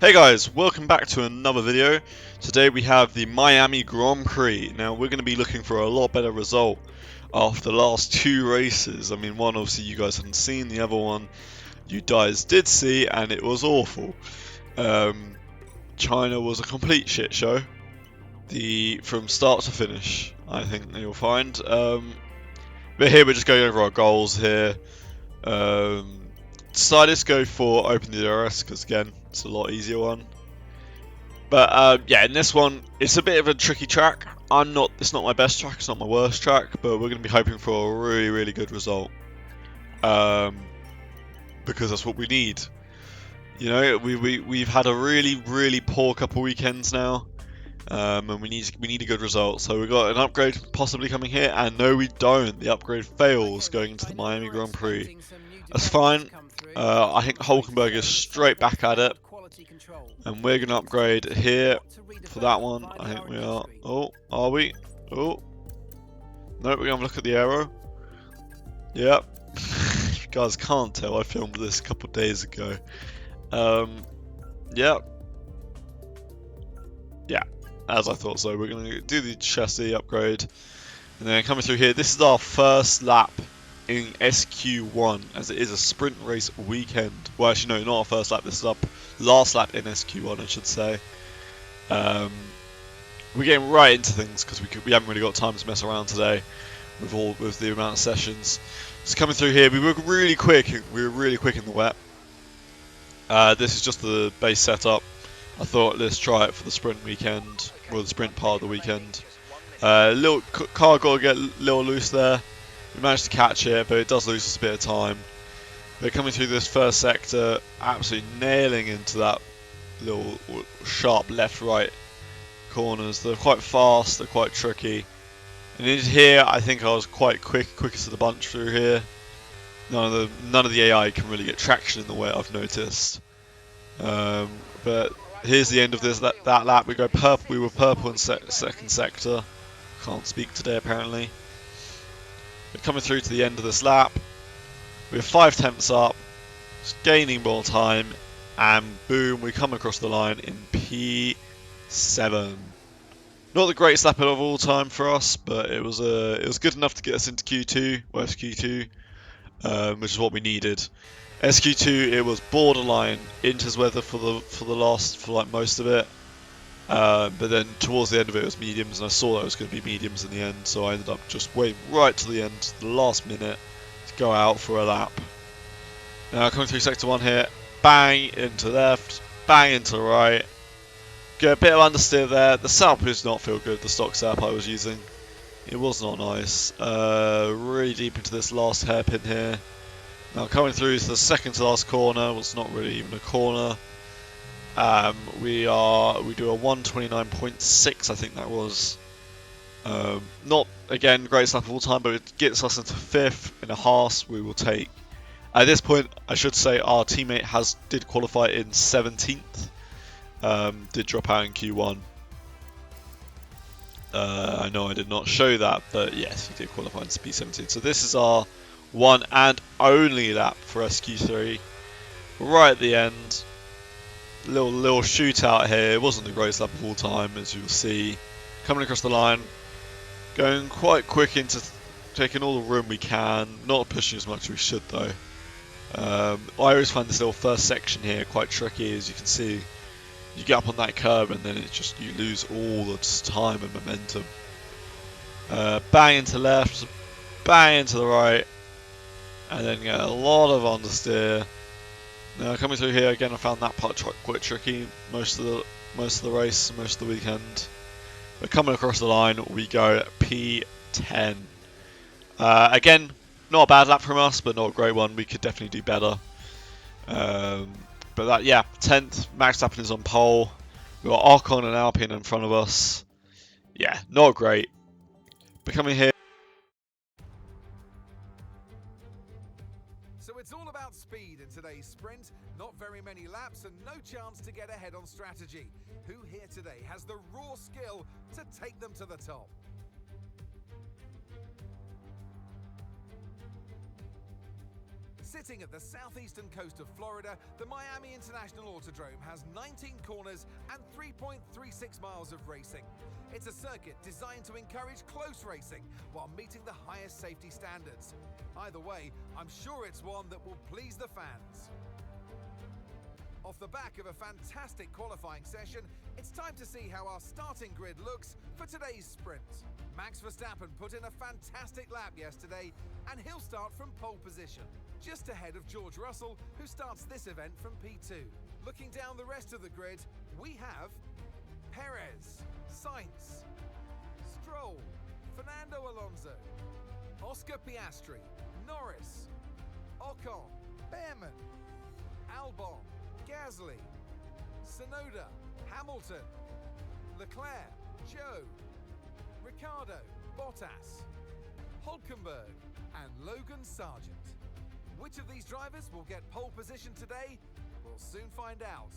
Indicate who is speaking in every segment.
Speaker 1: Hey guys, welcome back to another video. Today we have the Miami Grand Prix. Now we're going to be looking for a lot better result after the last two races. I mean, one obviously you guys hadn't seen, the other one you guys did see, and it was awful. China was a complete shit show. From start to finish, I think you'll find. But here we're just going over our goals here. Decided to go for open the DRS because again, it's a lot easier one. But yeah, in this one, it's a bit of a tricky track. It's not my best track, it's not my worst track, but we're going to be hoping for a really, really good result. Because that's what we need. You know, we've had a really, really poor couple weekends now. And we need a good result. So we've got an upgrade possibly coming here, and no we don't. The upgrade fails going into the Miami Grand Prix. That's fine. I think Hulkenberg is straight back at it. And we're going to upgrade here for that one. I think we are. Oh, are we? Oh. No, we're going to look at the arrow. Yep. If you guys can't tell, I filmed this a couple of days ago. Yep. Yeah, as I thought so. We're going to do the chassis upgrade. And then coming through here, this is our first lap in SQ1, as it is a sprint race weekend. Well, actually, no, not our first lap. This is our last lap in SQ1, I should say. We're getting right into things because we haven't really got time to mess around today with the amount of sessions. So coming through here, we were really quick. We were really quick in the wet. This is just the base setup. I thought let's try it for the sprint weekend, or the sprint part of the weekend. Little car got to get a little loose there. We managed to catch it, but it does lose us a bit of time. But coming through this first sector, absolutely nailing into that little sharp left-right corners. They're quite fast, they're quite tricky. And in here, I think I was quite quickest of the bunch through here. None of the AI can really get traction in the way I've noticed. But here's the end of that lap. We were purple in second sector. Can't speak today apparently. We're coming through to the end of this lap. We're 5 tenths up, just gaining more time, and boom, we come across the line in P7. Not the greatest lap of all time for us, but it was good enough to get us into Q2, West Q2, which is what we needed. SQ2, it was borderline Inter's weather for like most of it. But then towards the end of it was mediums, and I saw that it was going to be mediums in the end, so I ended up just waiting right to the end, the last minute, to go out for a lap. Now coming through sector 1 here, bang into left, bang into right. Get a bit of understeer there. The setup does not feel good, the stock setup I was using. It was not nice. Really deep into this last hairpin here. Now coming through to the second to last corner, well, it's not really even a corner. We do a 129.6, I think that was. Not again great stuff of all time, but it gets us into 5th in a Haas. We will take. At this point, I should say our teammate did qualify in 17th. Did drop out in Q1. I know I did not show that, but yes, he did qualify in P17. So this is our one and only lap for SQ3. Right at the end. Little shootout here. It wasn't the greatest lap of all time, as you'll see. Coming across the line, going quite quick into taking all the room we can. Not pushing as much as we should though. I always find this little first section here quite tricky, as you can see. You get up on that curb and then you lose all the time and momentum. Bang into left, bang into the right, and then get a lot of understeer. Now coming through here again, I found that part quite tricky most of the race, most of the weekend. But coming across the line, we go P10. Again, not a bad lap from us, but not a great one. We could definitely do better. But that, yeah, 10th. Max Verstappen is on pole. We've got Ocon and Alpine in front of us. Yeah, not great. But coming here.
Speaker 2: So it's all about speed in today's sprint. Not very many laps and no chance to get ahead on strategy. Who here today has the raw skill to take them to the top? Sitting at the southeastern coast of Florida, the Miami International Autodrome has 19 corners and 3.36 miles of racing. It's a circuit designed to encourage close racing while meeting the highest safety standards. Either way, I'm sure it's one that will please the fans. Off the back of a fantastic qualifying session, it's time to see how our starting grid looks for today's sprint. Max Verstappen put in a fantastic lap yesterday, and he'll start from pole position, just ahead of George Russell, who starts this event from P2. Looking down the rest of the grid, we have Perez, Sainz, Stroll, Fernando Alonso, Oscar Piastri, Norris, Ocon, Bearman, Albon, Gasly, Tsunoda, Hamilton, Leclerc, Joe, Ricciardo, Bottas, Hülkenberg, and Logan Sargent. Which of these drivers will get pole position today? We'll soon find out.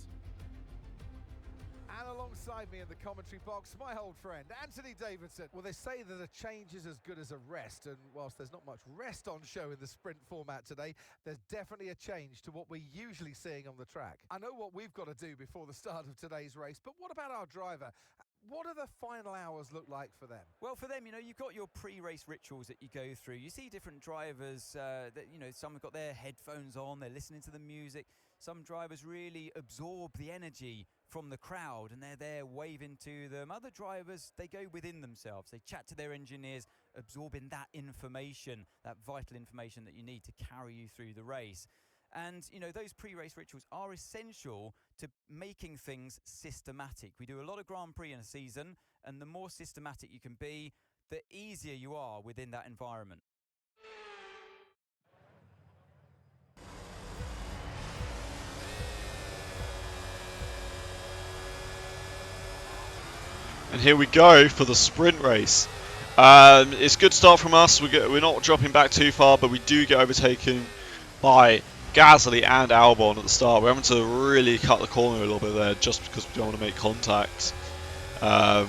Speaker 2: And alongside me in the commentary box, my old friend, Anthony Davidson. Well, they say that a change is as good as a rest, and whilst there's not much rest on show in the sprint format today, there's definitely a change to what we're usually seeing on the track. I know what we've got to do before the start of today's race, but what about our driver? What do the final hours look like for them?
Speaker 3: Well, for them, you've got your pre-race rituals that you go through. You see different drivers that, some have got their headphones on, they're listening to the music. Some drivers really absorb the energy from the crowd and they're there waving to them. Other drivers, they go within themselves. They chat to their engineers, absorbing that information, that vital information that you need to carry you through the race. And, those pre-race rituals are essential to making things systematic. We do a lot of Grand Prix in a season, and the more systematic you can be, the easier you are within that environment.
Speaker 1: And here we go for the sprint race. It's a good start from us. We're not dropping back too far, but we do get overtaken by Gasly and Albon at the start. We're having to really cut the corner a little bit there just because we don't want to make contact. But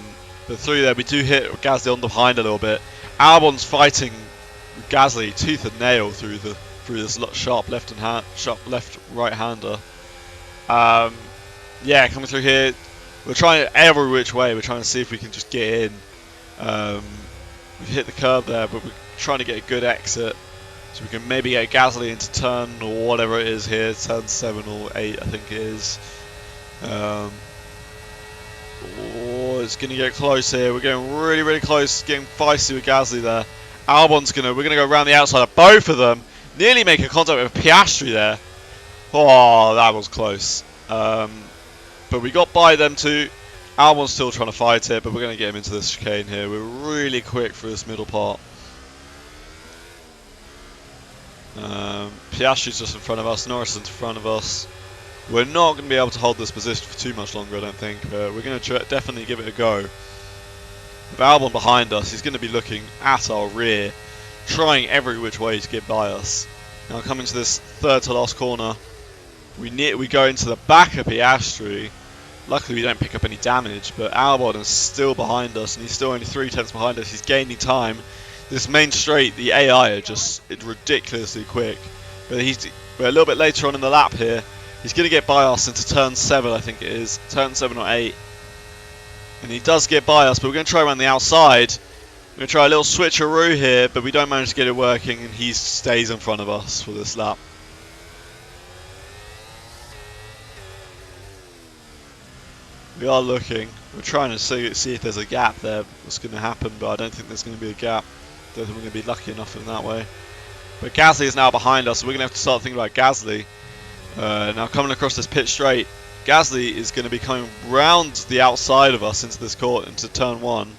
Speaker 1: through there we do hit Gasly on the behind a little bit. Albon's fighting with Gasly tooth and nail through this sharp right hander. Yeah, coming through here. We're trying every which way. We're trying to see if we can just get in. We've hit the curb there, but we're trying to get a good exit. So we can maybe get Gasly into turn or whatever it is here, turn 7 or 8 I think it is. It's going to get close here. We're getting really, really close, getting feisty with Gasly there. We're going to go around the outside of both of them. Nearly make a contact with Piastri there. Oh, that was close. But we got by them too. Albon's still trying to fight it, but we're going to get him into this chicane here. We're really quick for this middle part. Piastri's just in front of us, Norris is in front of us. We're not going to be able to hold this position for too much longer, I don't think. We're going to definitely give it a go. With Albon behind us, he's going to be looking at our rear, trying every which way to get by us. Now coming to this third to last corner, we go into the back of Piastri. Luckily we don't pick up any damage, but Albon is still behind us, and he's still only 3/10 behind us. He's gaining time. This main straight, the AI are just ridiculously quick. But we're a little bit later on in the lap here. He's going to get by us into turn 7, I think it is. Turn 7 or 8. And he does get by us, but we're going to try around the outside. We're going to try a little switcheroo here, but we don't manage to get it working, and he stays in front of us for this lap. We are looking. We're trying to see if there's a gap there. What's going to happen, but I don't think there's going to be a gap. Don't think we're going to be lucky enough in that way. But Gasly is now behind us, so we're going to have to start thinking about Gasly. Now coming across this pit straight, Gasly is going to be coming round the outside of us into this court, into turn 1.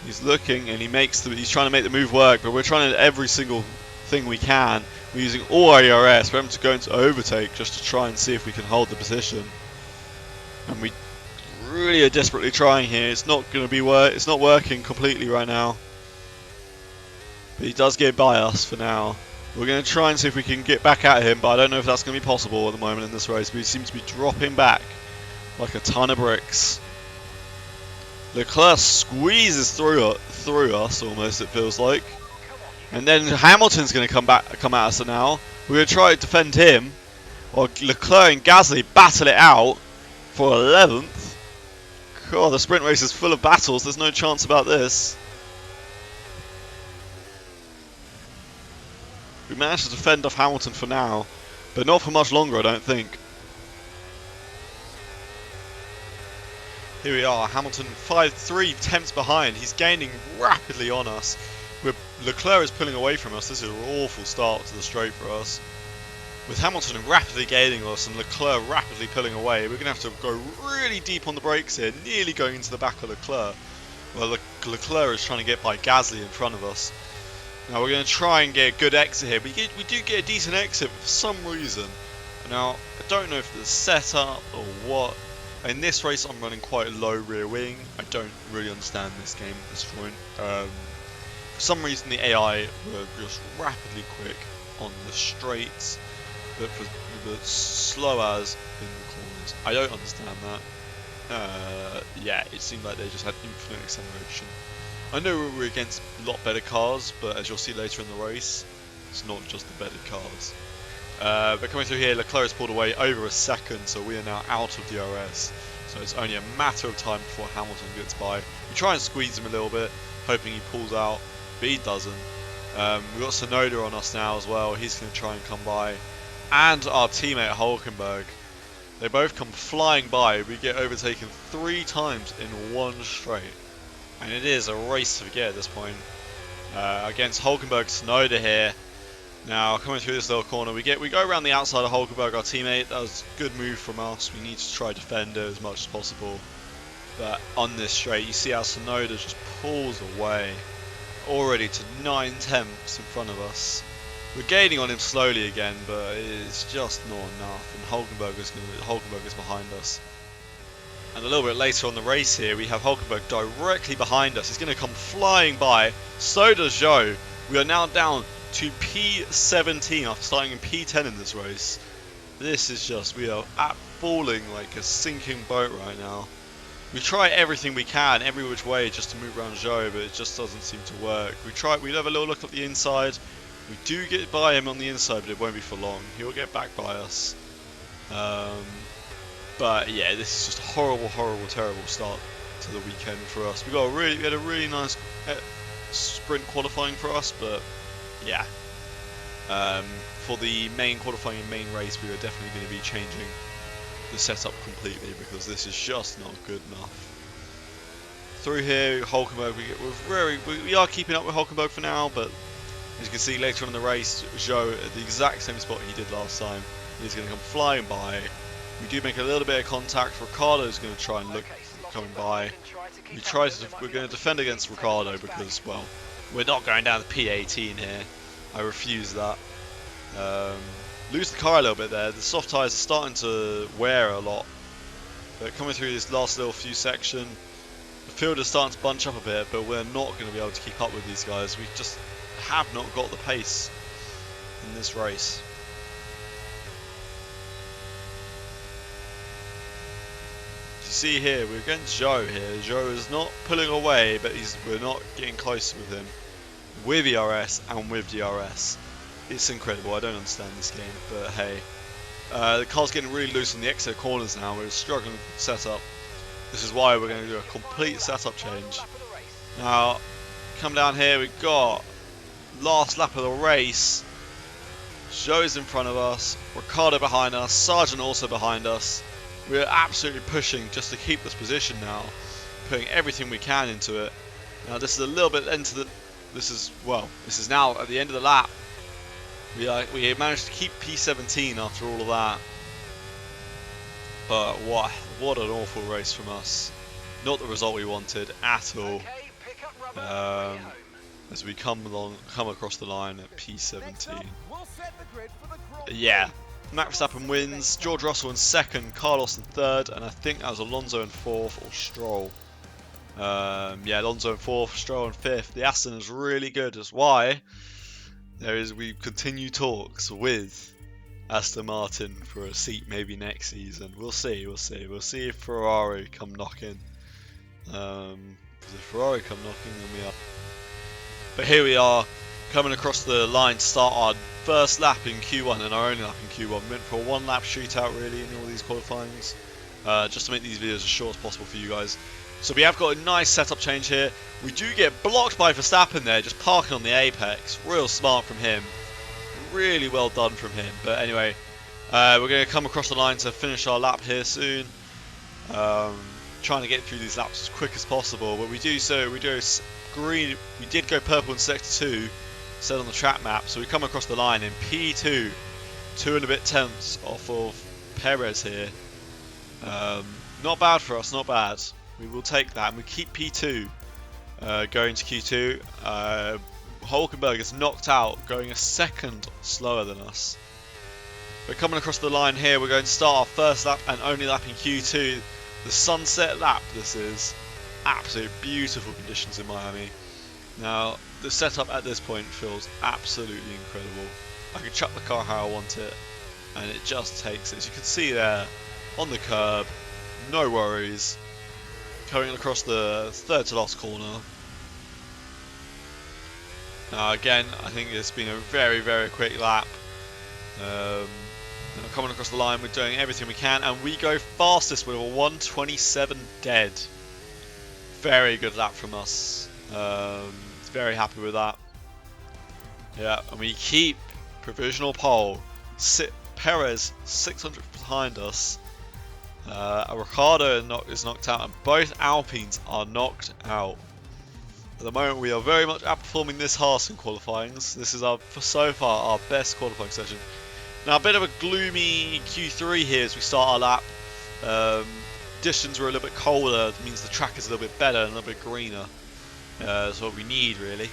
Speaker 1: He's looking and he's trying to make the move work, but we're trying to every single thing we can. We're using all our ERS. We're having to go into overtake just to try and see if we can hold the position. And we really are desperately trying here. It's not going to be it's not working completely right now. But he does get by us for now. We're going to try and see if we can get back at him, but I don't know if that's going to be possible at the moment in this race. But he seems to be dropping back like a ton of bricks. Leclerc squeezes through us almost, it feels like. And then Hamilton's going to come at us now. We're going to try to defend him. While Leclerc and Gasly battle it out for 11th. God, the sprint race is full of battles. There's no chance about this. We managed to defend off Hamilton for now, but not for much longer, I don't think. Here we are, Hamilton 3 tenths behind. He's gaining rapidly on us. Leclerc is pulling away from us. This is an awful start to the straight for us. With Hamilton rapidly gaining us and Leclerc rapidly pulling away, we're going to have to go really deep on the brakes here, nearly going into the back of Leclerc. Well, Leclerc is trying to get by Gasly in front of us. Now we're going to try and get a good exit here. We do get a decent exit for some reason. Now, I don't know if it's setup or what. In this race I'm running quite a low rear wing. I don't really understand this game at this point. For some reason the AI were just rapidly quick on the straights, but slow as in the corners. I don't understand that. Yeah, it seemed like they just had infinite acceleration. I know we're against a lot better cars, but as you'll see later in the race, it's not just the better cars. But coming through here, Leclerc has pulled away over a second, so we are now out of DRS. So it's only a matter of time before Hamilton gets by. We try and squeeze him a little bit, hoping he pulls out, but he doesn't. We've got Tsunoda on us now as well. He's going to try and come by. And our teammate Hulkenberg. They both come flying by. We get overtaken 3 times in one straight. And it is a race to forget at this point. Against Hulkenberg, Tsunoda here. Now coming through this little corner, we go around the outside of Hulkenberg, our teammate. That was a good move from us. We need to try to defend it as much as possible. But on this straight, you see how Tsunoda just pulls away, already to 9 tenths in front of us. We're gaining on him slowly again, but it's just not enough. And Hulkenberg is behind us. And a little bit later on the race here, we have Hulkenberg directly behind us. He's going to come flying by. So does Zhou. We are now down to P17 after starting in P10 in this race. This is just, we are falling like a sinking boat right now. We try everything we can, every which way, just to move around Zhou, but it just doesn't seem to work. We have a little look at the inside. We do get by him on the inside, but it won't be for long. He'll get back by us. But yeah, this is just a horrible, terrible start to the weekend for us. We had a really nice sprint qualifying for us, but yeah. For the main qualifying and main race, we are definitely going to be changing the setup completely because this is just not good enough. Through here, Hulkenberg, we are keeping up with Hulkenberg for now, but as you can see later on in the race, Zhou at the exact same spot he did last time. He's going to come flying by. We do make a little bit of contact. Ricciardo is going to try and look coming by. We're going to defend against Ricciardo because, well, we're not going down to P18 here. I refuse that. Lose the car a little bit there. The soft tyres are starting to wear a lot. But coming through this last little few section, the field is starting to bunch up a bit, but we're not going to be able to keep up with these guys. We just have not got the pace in this race. You see here, we're against Zhou here. Zhou is not pulling away, but we're not getting close with him. With ERS and with DRS. It's incredible, I don't understand this game, but hey. The car's getting really loose on the exit corners now, we're struggling with the setup. This is why we're going to do a complete setup change. Now, come down here, we've got last lap of the race. Zhou is in front of us, Ricciardo behind us, Sargent also behind us. We're absolutely pushing just to keep this position now, putting everything we can into it. Now this is a little bit into the, this is now at the end of the lap. We managed to keep P17 after all of that. But what an awful race from us. Not the result we wanted at all. As we come across the line at P17. Yeah. Max Verstappen wins, George Russell in second, Carlos in third, and I think that was Alonso in fourth or Stroll. Yeah, Alonso in fourth, Stroll in fifth. The Aston is really good. That's why we continue talks with Aston Martin for a seat maybe next season. We'll see if Ferrari come knocking. Because if Ferrari come knocking, then we are. But here we are. coming across the line to start our first lap in Q1 and our only lap in Q1. We went for a 1 lap shootout really in all these qualifyings, just to make these videos as short as possible for you guys. So we have got a nice setup change here. We do get blocked by Verstappen there, just parking on the apex. Real smart from him. Really well done from him. But anyway, we're going to come across the line to finish our lap here soon. Trying to get through these laps as quick as possible, but we do so. We do green. We did go purple in sector 2, set on the track map. So we come across the line in P2, 2 and a bit tenths off of Perez here. Not bad for us. Not bad. We will take that, and we keep P2 going to Q2. Hulkenberg is knocked out, going a second slower than us. We're coming across the line here. We're going to start our first lap and only lap in Q2. The sunset lap, this is. Absolute beautiful conditions in Miami. Now, the setup at this point feels absolutely incredible. I can chuck the car how I want it, and it just takes it. As you can see there, on the curb, no worries. Coming across the third to last corner. Now again, I think it's been a very, very quick lap. Coming across the line, we're doing everything we can, and we go fastest with a 1:27 dead. Very good lap from us. Very happy with that. Yeah, and we keep provisional pole. Perez 600 behind us. Ricardo is knocked out, and both Alpines are knocked out. At the moment, we are very much outperforming this Haas in qualifyings. This is so far our best qualifying session. Now, a bit of a gloomy Q3 here as we start our lap. Conditions were a little bit colder. It means the track is a little bit better and a little bit greener. That's what we need, really.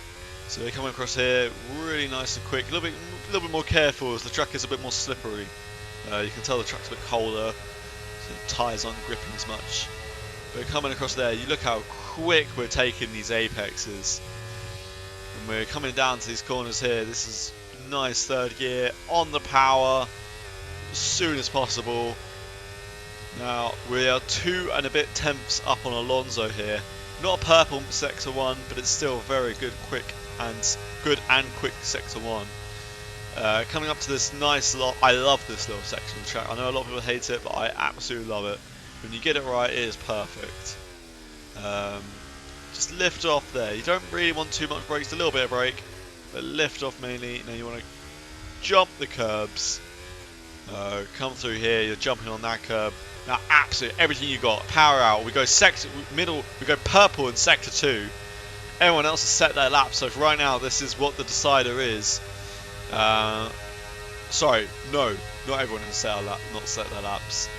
Speaker 1: So we're coming across here really nice and quick. A little bit more careful as the track is a bit more slippery. You can tell the track's a bit colder, so the tyres aren't gripping as much. We're coming across there. You look how quick we're taking these apexes. And we're coming down to these corners here. This is nice third gear on the power as soon as possible. Now we are 2 and a bit tenths up on Alonso here. Not a purple sector 1, but it's still very good, quick sector 1. Coming up to this nice lot. I love this little section of the track. I know a lot of people hate it, but I absolutely love it. When you get it right, it is perfect. Just lift off there. You don't really want too much brakes, a little bit of brake, but lift off mainly. Now you want to jump the curbs. Come through here. You're jumping on that curb. Now, absolutely everything you got. Power out. We go middle. We go purple in sector 2. Everyone else has set their lap. So for right now, this is what the decider is. Sorry, no, not everyone has set their laps.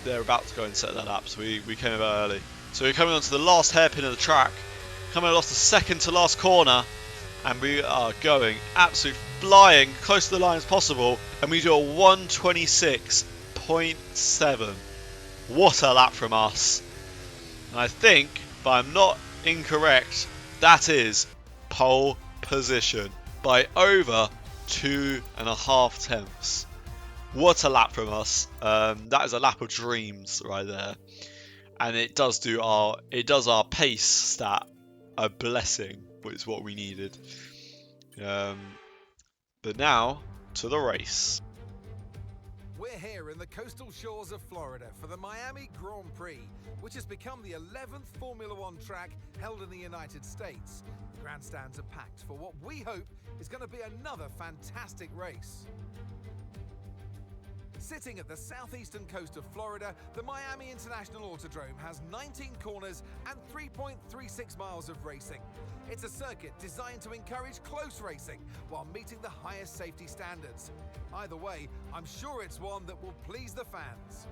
Speaker 1: They're about to go and set their laps. We came a bit early. So we're coming on to the last hairpin of the track. Coming across the second to last corner. And we are going absolutely flying close to the line as possible. And we do a 1:26.7. What a lap from us. And I think, if I'm not incorrect, that is pole position by over 2.5 tenths. What a lap from us. That is a lap of dreams right there. And it does our pace stat a blessing, which is what we needed. But now to the race.
Speaker 2: We're here in the coastal shores of Florida for the Miami Grand Prix, which has become the 11th Formula One track held in the United States. The grandstands are packed for what we hope is going to be another fantastic race. Sitting at the southeastern coast of Florida, the Miami International Autodrome has 19 corners and 3.36 miles of racing. It's a circuit designed to encourage close racing while meeting the highest safety standards. Either way, I'm sure it's one that will please the fans.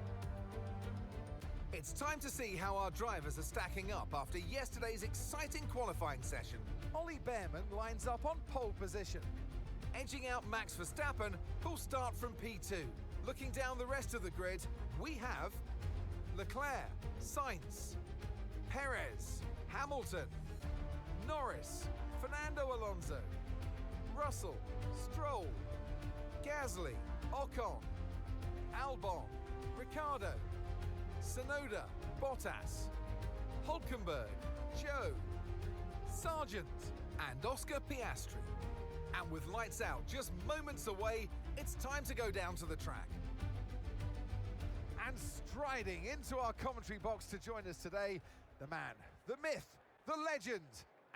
Speaker 2: It's time to see how our drivers are stacking up after yesterday's exciting qualifying session. Ollie Bearman lines up on pole position, edging out Max Verstappen, who'll start from P2. Looking down the rest of the grid, we have Leclerc, Sainz, Perez, Hamilton, Norris, Fernando Alonso, Russell, Stroll, Gasly, Ocon, Albon, Ricciardo, Tsunoda, Bottas, Hulkenberg, Joe, Sargent, and Oscar Piastri. And with lights out just moments away, it's time to go down to the track. And striding into our commentary box to join us today, the man, the myth, the legend,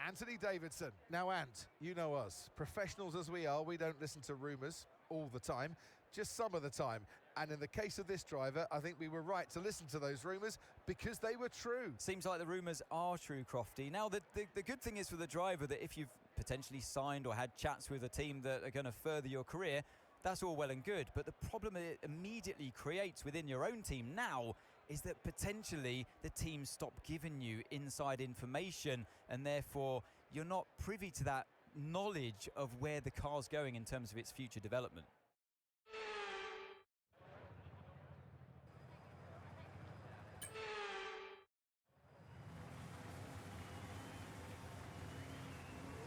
Speaker 2: Anthony Davidson. Now, Ant, you know us. Professionals as we are, we don't listen to rumours all the time, just some of the time. And in the case of this driver, I think we were right to listen to those rumours because they were true.
Speaker 3: Seems like the rumours are true, Crofty. Now, the good thing is for the driver that if you've potentially signed or had chats with a team that are going to further your career, that's all well and good. But the problem it immediately creates within your own team now is that potentially the team stop giving you inside information, and therefore you're not privy to that knowledge of where the car's going in terms of its future development.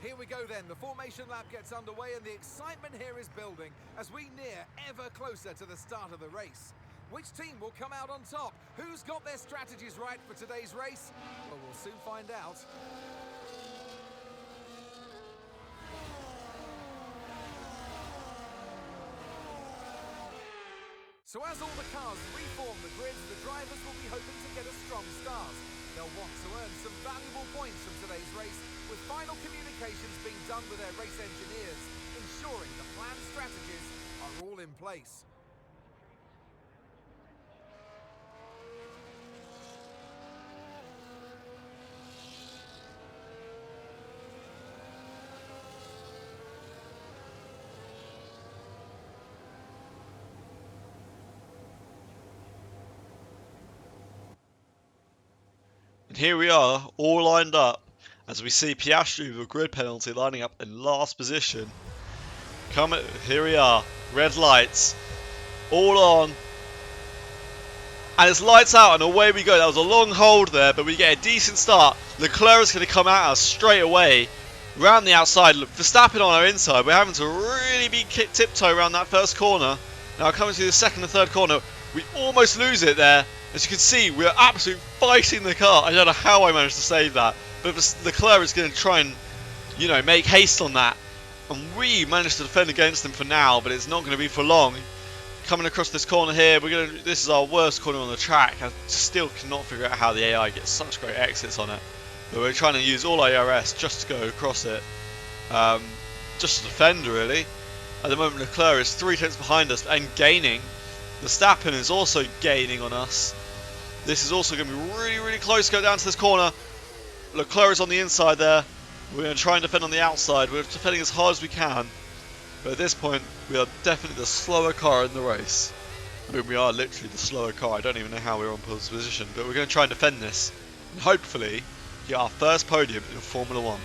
Speaker 2: Here we go then, the formation lap gets underway and the excitement here is building as we near ever closer to the start of the race. Which team will come out on top? Who's got their strategies right for today's race? Well, we'll soon find out. So as all the cars reform the grids, the drivers will be hoping to get a strong start. They'll want to earn some valuable points from today's race, with final communications being done with their race engineers, ensuring the planned strategies are all in place.
Speaker 1: And here we are, all lined up, as we see Piastri with a grid penalty lining up in last position. Here we are, red lights, all on, and it's lights out and away we go. That was a long hold there, but we get a decent start. Leclerc is going to come at us straight away, round the outside. Verstappen on our inside. We're having to really be tiptoe around that first corner. Now coming through the second and third corner, we almost lose it there. As you can see, we're absolutely fighting the car. I don't know how I managed to save that, but Leclerc is going to try and, you know, make haste on that. And we managed to defend against them for now, but it's not going to be for long. Coming across this corner here, this is our worst corner on the track. I still cannot figure out how the AI gets such great exits on it. But we're trying to use all our ERS just to go across it. Just to defend, really. At the moment, Leclerc is 3 tenths behind us and gaining. Verstappen is also gaining on us. This is also going to be really, really close to go down to this corner. Leclerc is on the inside there. We're going to try and defend on the outside. We're defending as hard as we can. But at this point, we are definitely the slower car in the race. I mean, we are literally the slower car. I don't even know how we're on position. But we're going to try and defend this. And hopefully, get our first podium in Formula 1.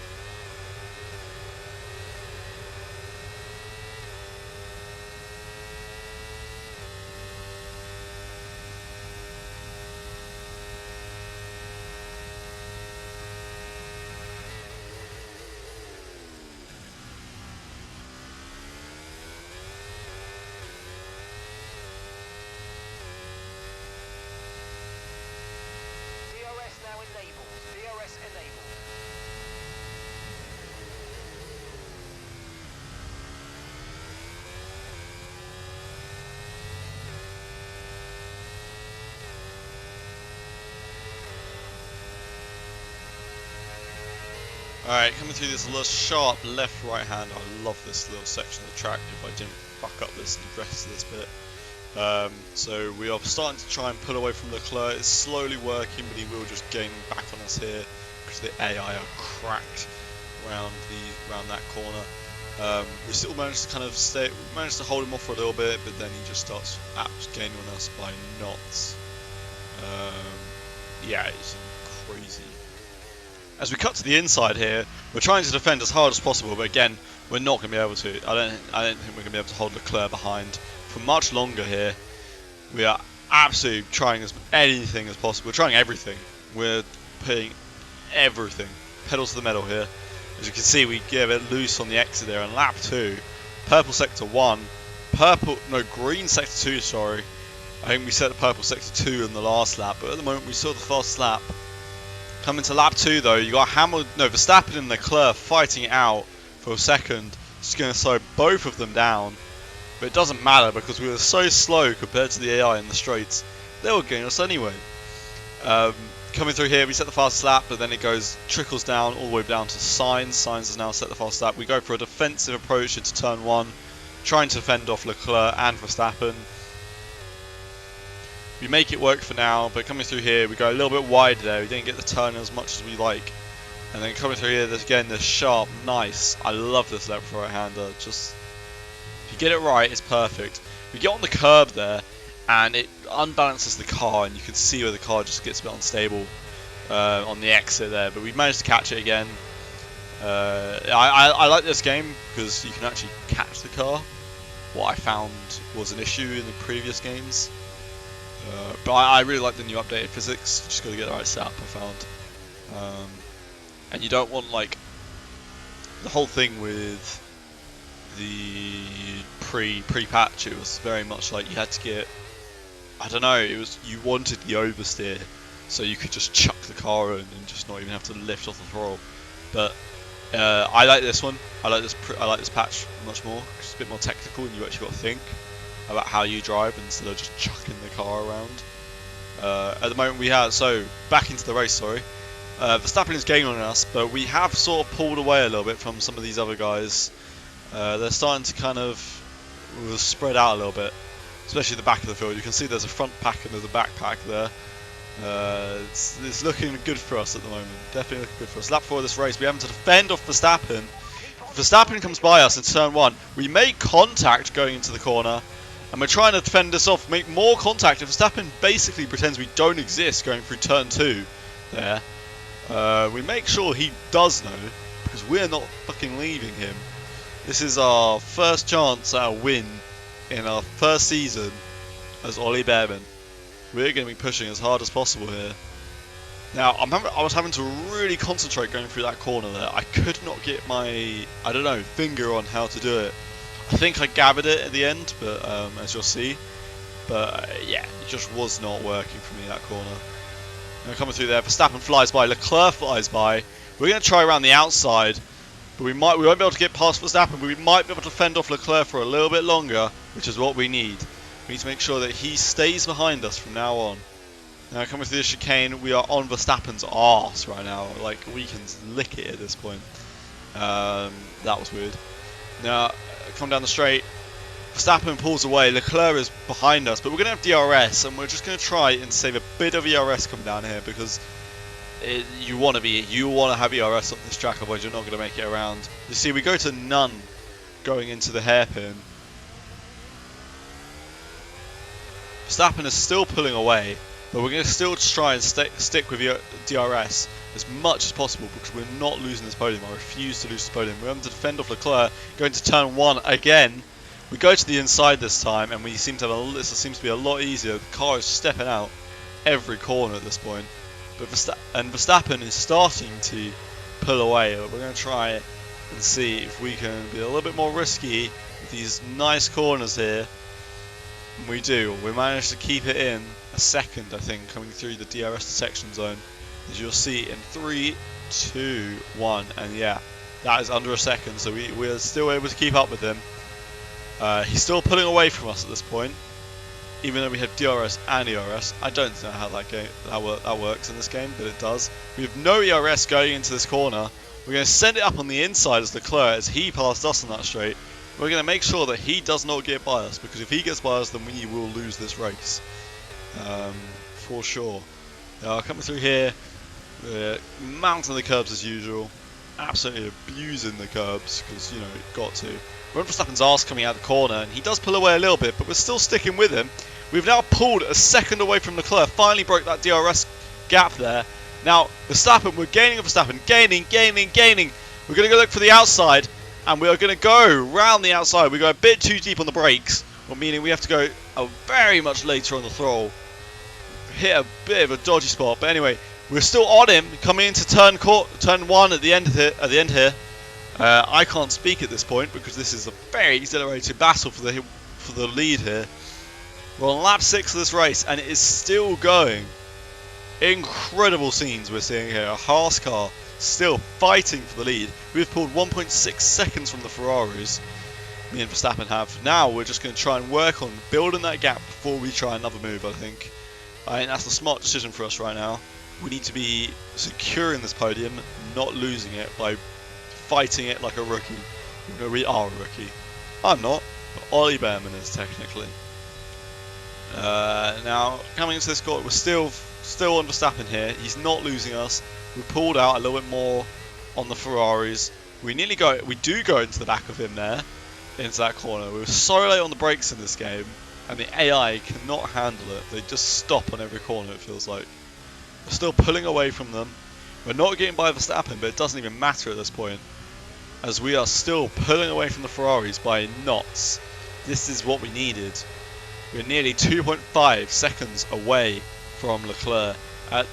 Speaker 1: Alright, coming through this little sharp left right hand. I love this little section of the track if I didn't fuck up the rest of this bit. So we are starting to try and pull away from Leclerc. It's slowly working, but he will just gain back on us here because the AI are cracked around that corner. We still managed to kind of managed to hold him off for a little bit, but then he just starts gaining on us by knots. Yeah, it's crazy. As we cut to the inside here, we're trying to defend as hard as possible, but again, we're not going to be able to. I don't think we're going to be able to hold Leclerc behind for much longer here. We are absolutely trying anything as possible. We're trying everything. We're putting everything, pedal to the metal here. As you can see, we give it loose on the exit there on lap 2. Purple sector 1. Green sector 2, sorry. I think we set the purple sector 2 in the last lap, but at the moment we saw the fast lap. Coming to lap 2 though, you got Verstappen and Leclerc fighting it out for a second. Just going to slow both of them down. But it doesn't matter because we were so slow compared to the AI in the straights. They were getting us anyway. Coming through here, we set the fastest lap, but then it trickles down all the way down to Sainz. Sainz has now set the fastest lap. We go for a defensive approach into turn 1, trying to fend off Leclerc and Verstappen. We make it work for now, but coming through here, we go a little bit wide there. We didn't get the turn as much as we like. And then coming through here, there's again this sharp, nice. I love this left for right-hander. Just, if you get it right, it's perfect. We get on the curb there, and it unbalances the car, and you can see where the car just gets a bit unstable on the exit there. But we've managed to catch it again. I like this game because you can actually catch the car. What I found was an issue in the previous games. But I really like the new updated physics. Just got to get the right setup, I found. And you don't want, like, the whole thing with the pre-patch. It was very much like you had to get, I don't know, it was, you wanted the oversteer so you could just chuck the car in and just not even have to lift off the throttle. But I like this one. I like this patch much more. It's a bit more technical, and you actually got to think about how you drive instead of just chucking the car around. At the moment we have, so back into the race, sorry. Verstappen is gaining on us, but we have sort of pulled away a little bit from some of these other guys. They're starting to kind of spread out a little bit, especially the back of the field. You can see there's a front pack and there's a back pack there. It's looking good for us at the moment. Definitely looking good for us. Lap 4 of this race, we have to defend off Verstappen. Verstappen comes by us in turn 1. We make contact going into the corner, and we're trying to defend this off, make more contact. And Verstappen basically pretends we don't exist going through turn 2 there. We make sure he does know, because we're not fucking leaving him. This is our first chance at a win in our first season as Ollie Bearman. We're going to be pushing as hard as possible here. Now, I was having to really concentrate going through that corner there. I could not get my, I don't know, finger on how to do it. I think I gathered it at the end, but as you'll see. But yeah, it just was not working for me, that corner. Now coming through there, Verstappen flies by, Leclerc flies by. We're going to try around the outside, but we won't be able to get past Verstappen, but we might be able to fend off Leclerc for a little bit longer, which is what we need. We need to make sure that he stays behind us from now on. Now coming through the chicane, we are on Verstappen's arse right now. Like, we can lick it at this point. That was weird. Now, come down the straight. Verstappen pulls away, Leclerc is behind us, but we're going to have DRS, and we're just going to try and save a bit of ERS coming down here, because you want to have ERS on this track, otherwise you're not going to make it around. You see, we go to none going into the hairpin. Verstappen is still pulling away, but we're going to still try and stick with DRS as much as possible, because we're not losing this podium. I refuse to lose this podium. We're having to defend off Leclerc, going to turn 1 again. We go to the inside this time, and we seem to have this seems to be a lot easier. The car is stepping out every corner at this point, but Verstappen is starting to pull away. We're going to try and see if we can be a little bit more risky with these nice corners here. And we do. We managed to keep it in a second, I think, coming through the DRS detection zone, as you'll see in 3, 2, 1, and yeah, that is under a second. So we're still able to keep up with him. He's still pulling away from us at this point, even though we have DRS and ERS. I don't know how that works in this game, but it does. We have no ERS going into this corner. We're going to send it up on the inside as Leclerc, as he passed us on that straight. We're going to make sure that he does not get by us, because if he gets by us, then we will lose this race. For sure. Coming through here, mounting the curbs as usual. Absolutely abusing the curbs, because, you know, it got to. We're on Verstappen's arse coming out the corner, and he does pull away a little bit, but we're still sticking with him. We've now pulled a second away from Leclerc, finally broke that DRS gap there. Now, Verstappen, we're gaining on Verstappen, gaining. We're going to go look for the outside, and we are going to go round the outside. We go a bit too deep on the brakes, meaning we have to go very much later on the throttle. Hit a bit of a dodgy spot, but anyway, we're still on him, coming into turn 1 at the end here. I can't speak at this point because this is a very exhilarating battle for the lead here. We're on lap 6 of this race, and it is still going. Incredible scenes we're seeing here. A Haas car still fighting for the lead. We've pulled 1.6 seconds from the Ferraris, me and Verstappen have. Now we're just going to try and work on building that gap before we try another move, I think. I think that's the smart decision for us right now. We need to be securing this podium, not losing it by fighting it like a rookie. Even though we are a rookie. I'm not, but Ollie Bearman is technically. Now, coming into this corner, we're still on Verstappen here. He's not losing us. We pulled out a little bit more on the Ferraris. We do go into the back of him there, into that corner. We were so late on the brakes in this game, and the AI cannot handle it. They just stop on every corner, it feels like. We're still pulling away from them. We're not getting by Verstappen, but it doesn't even matter at this point, as we are still pulling away from the Ferraris by knots. This is what we needed. We're nearly 2.5 seconds away from Leclerc. At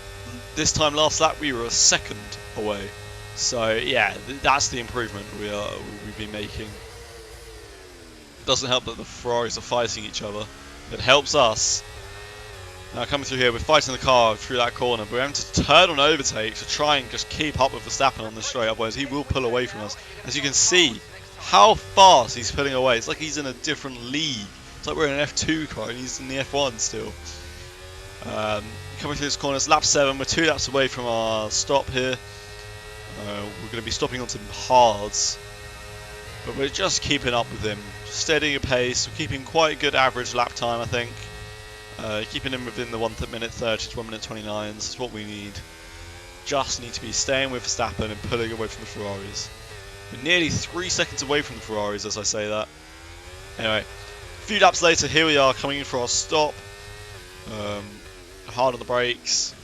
Speaker 1: this time last lap, we were a second away. So yeah, that's the improvement we've been making. It doesn't help that the Ferraris are fighting each other. It helps us. Now coming through here, we're fighting the car through that corner, but we're having to turn on overtake to try and just keep up with Verstappen on the straight, otherwise he will pull away from us. As you can see, how fast he's pulling away. It's like he's in a different league. It's like we're in an F2 car and he's in the F1 still. Coming through this corner, it's lap 7. We're 2 laps away from our stop here. We're going to be stopping on some hards, but we're just keeping up with him, steadying a pace. We're keeping quite a good average lap time, I think. Keeping him within the 1 minute 30 to 1 minute 29. That's what we need. Just need to be staying with Verstappen and pulling away from the Ferraris. We're nearly 3 seconds away from the Ferraris as I say that. Anyway, a few laps later, here we are coming in for our stop. Hard on the brakes.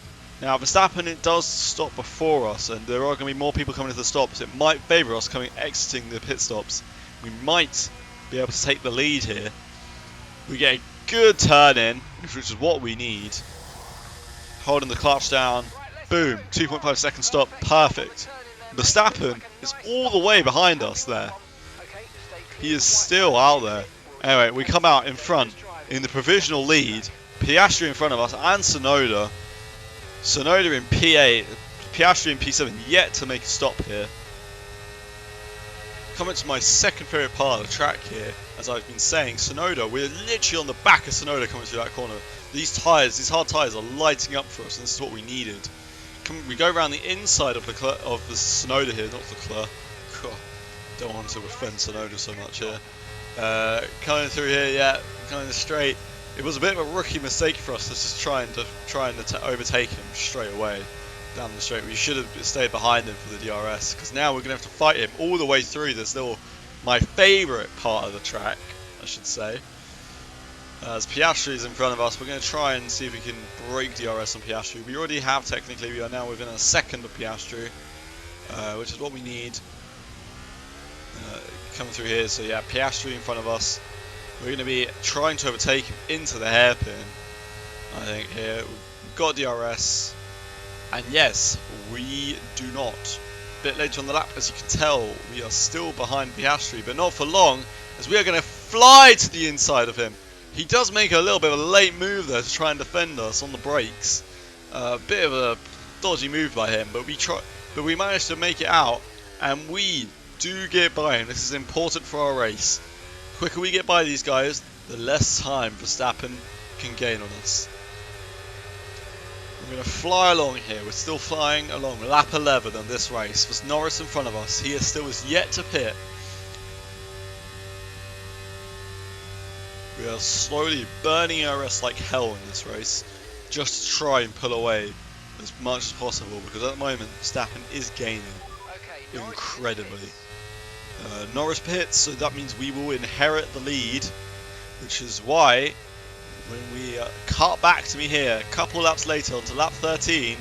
Speaker 1: Now Verstappen, it does stop before us, and there are going to be more people coming to the stops. It might favour us exiting the pit stops. We might be able to take the lead here. We get a good turn in, which is what we need. Holding the clutch down. Boom. 2.5 second stop. Perfect. Verstappen is all the way behind us there. He is still out there. Anyway, we come out in front in the provisional lead. Piastri in front of us and Tsunoda. Tsunoda in P8, Piastri in P7, yet to make a stop here. Coming to my second favourite part of the track here, as I've been saying, Tsunoda, we're literally on the back of Tsunoda coming through that corner. These tyres, these hard tyres are lighting up for us, and this is what we needed. We go around the inside of the Tsunoda here, not Leclerc. Don't want to offend Tsunoda so much here. Coming through here, yeah, coming straight. It was a bit of a rookie mistake for us to just trying to overtake him straight away down the straight. We should have stayed behind him for the DRS, because now we're going to have to fight him all the way through this little, my favourite part of the track, I should say. As Piastri is in front of us, we're going to try and see if we can break DRS on Piastri. We already have technically, we are now within a second of Piastri, which is what we need. Coming through here, so yeah, Piastri in front of us. We're going to be trying to overtake him into the hairpin, I think here. We've got DRS, and yes, we do not. A bit later on the lap, as you can tell, we are still behind Piastri, but not for long, as we are going to fly to the inside of him. He does make a little bit of a late move there to try and defend us on the brakes. A bit of a dodgy move by him, but we managed to make it out, and we do get by him. This is important for our race. The quicker we get by these guys, the less time Verstappen can gain on us. We're going to fly along here. We're still flying along lap 11 on this race. There's Norris in front of us. He still is yet to pit. We are slowly burning RS like hell in this race, just to try and pull away as much as possible, because at the moment Verstappen is gaining incredibly. Norris pits, so that means we will inherit the lead, which is why when we cut back to me here a couple laps later onto lap 13,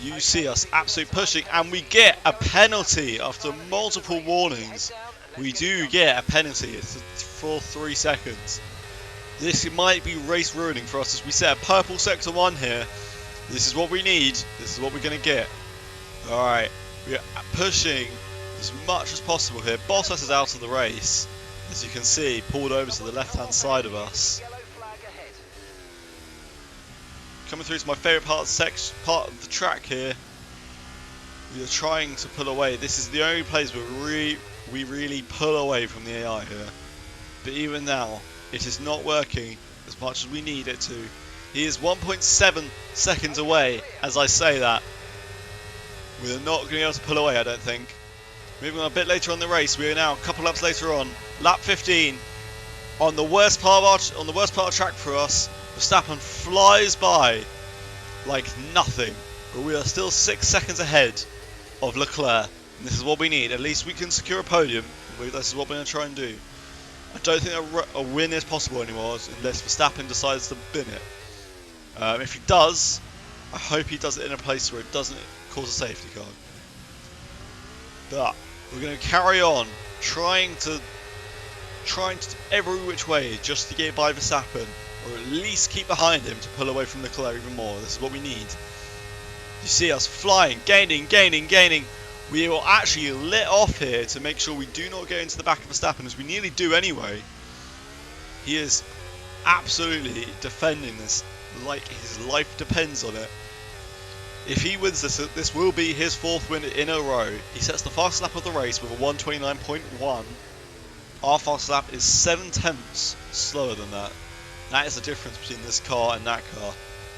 Speaker 1: you see us absolutely pushing, and we get a penalty after multiple warnings. We do get a penalty for 3 seconds. This might be race ruining for us, as we set a purple sector 1 here. This is what we need. This is what we're going to get. Alright, we are pushing as much as possible here. Bottas is out of the race, as you can see, pulled over to the left hand side of us. Coming through to my favourite part of the track here. We are trying to pull away. This is the only place where we really pull away from the AI here. But even now, it is not working as much as we need it to. He is 1.7 seconds away as I say that. We are not going to be able to pull away, I don't think. Moving on a bit later on in the race, we are now a couple laps later on. Lap 15. On the worst part of the track for us, Verstappen flies by like nothing. But we are still 6 seconds ahead of Leclerc. And this is what we need. At least we can secure a podium. This is what we're going to try and do. I don't think a win is possible anymore unless Verstappen decides to bin it. If he does, I hope he does it in a place where it doesn't cause a safety car. But we're going to carry on trying to every which way just to get by Verstappen, or at least keep behind him to pull away from Leclerc even more. This is what we need. You see us flying, gaining. We will actually let off here to make sure we do not get into the back of Verstappen, as we nearly do anyway. He is absolutely defending this like his life depends on it. If he wins this, this will be his 4th win in a row. He sets the fastest lap of the race with a 1:29.1. Our fastest lap is 7/10 slower than that. That is the difference between this car and that car.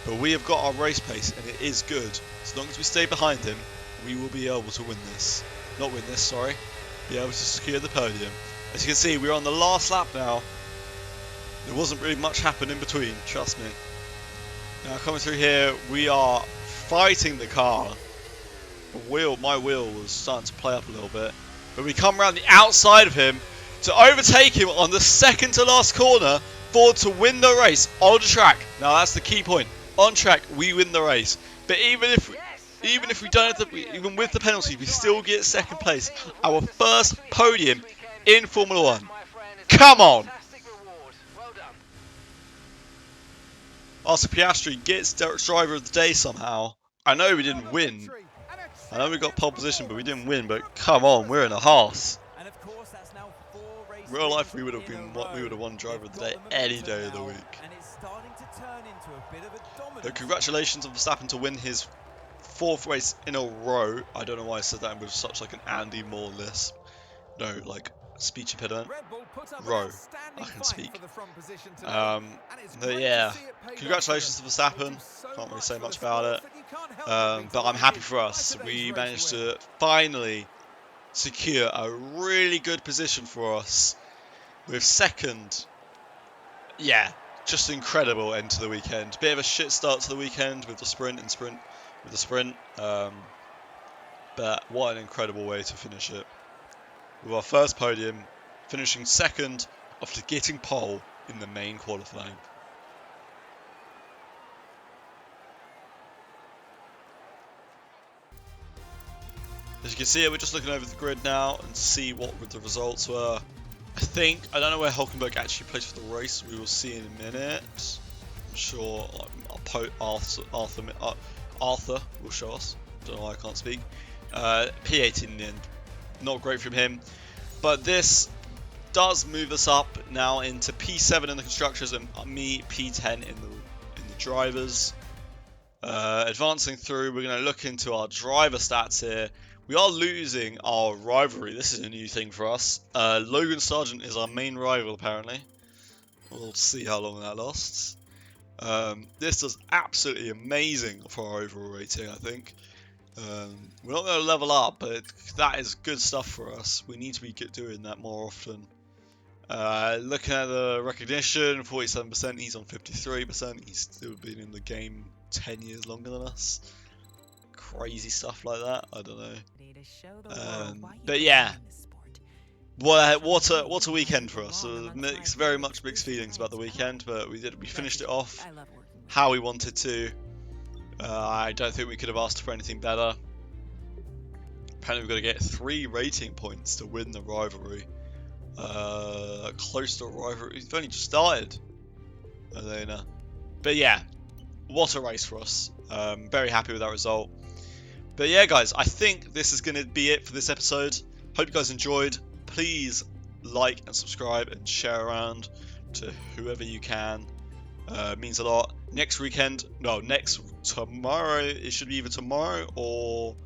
Speaker 1: But we have got our race pace and it is good. As long as we stay behind him, we will be able to win this. Not win this, sorry. Be able to secure the podium. As you can see, we're on the last lap now. There wasn't really much happened in between, trust me. Now coming through here, we are fighting the car. My wheel was starting to play up a little bit. But we come around the outside of him to overtake him on the second to last corner to win the race on track. Now that's the key point. On track, we win the race. But even if we don't have even with the penalty, we still get 2nd place. Our first podium in Formula 1. Come on! Oscar Piastri gets driver of the day somehow. I know we didn't win. I know we got pole position, but we didn't win. But come on, we're in a horse. Real life, we would have won driver of the day any day of the week. But congratulations on Verstappen to win his 4th race in a row. I don't know why I said that with such like an Andy Moore lisp. No, like speech impediment. Row. I can speak. But yeah, congratulations to Verstappen. Can't really say much about it. But I'm happy for us. We managed to finally secure a really good position for us with 2nd. Yeah, just incredible end to the weekend. Bit of a shit start to the weekend with the sprint. But what an incredible way to finish it. With our first podium, finishing 2nd after getting pole in the main qualifying. As you can see, we're just looking over the grid now and see what the results were. I don't know where Hulkenberg actually placed for the race. We will see in a minute. I'm sure Arthur will show us. Don't know why I can't speak. P8 in the end. Not great from him. But this does move us up now into P7 in the constructors and me P10 in the drivers. Advancing through, we're going to look into our driver stats here. We are losing our rivalry. This is a new thing for us. Logan Sargent is our main rival, apparently. We'll see how long that lasts. This does absolutely amazing for our overall rating, I think. We're not going to level up, but that is good stuff for us. We need to be doing that more often. Looking at the recognition, 47%, he's on 53%. He's still been in the game 10 years longer than us. Crazy stuff like that, I don't know. But yeah, what a weekend for us. Very much mixed feelings about the weekend, but we finished it off how we wanted to. I don't think we could have asked for anything better. Apparently we've got to get 3 rating points to win the rivalry. Close to a rivalry. We've only just started. Elena. But yeah, what a race for us. Very happy with that result. But yeah, guys, I think this is going to be it for this episode. Hope you guys enjoyed. Please like and subscribe and share around to whoever you can. Means a lot. Next weekend, no, tomorrow, it should be either tomorrow or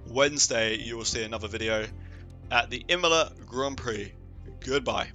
Speaker 1: Wednesday, you will see another video at the Imola Grand Prix. Goodbye.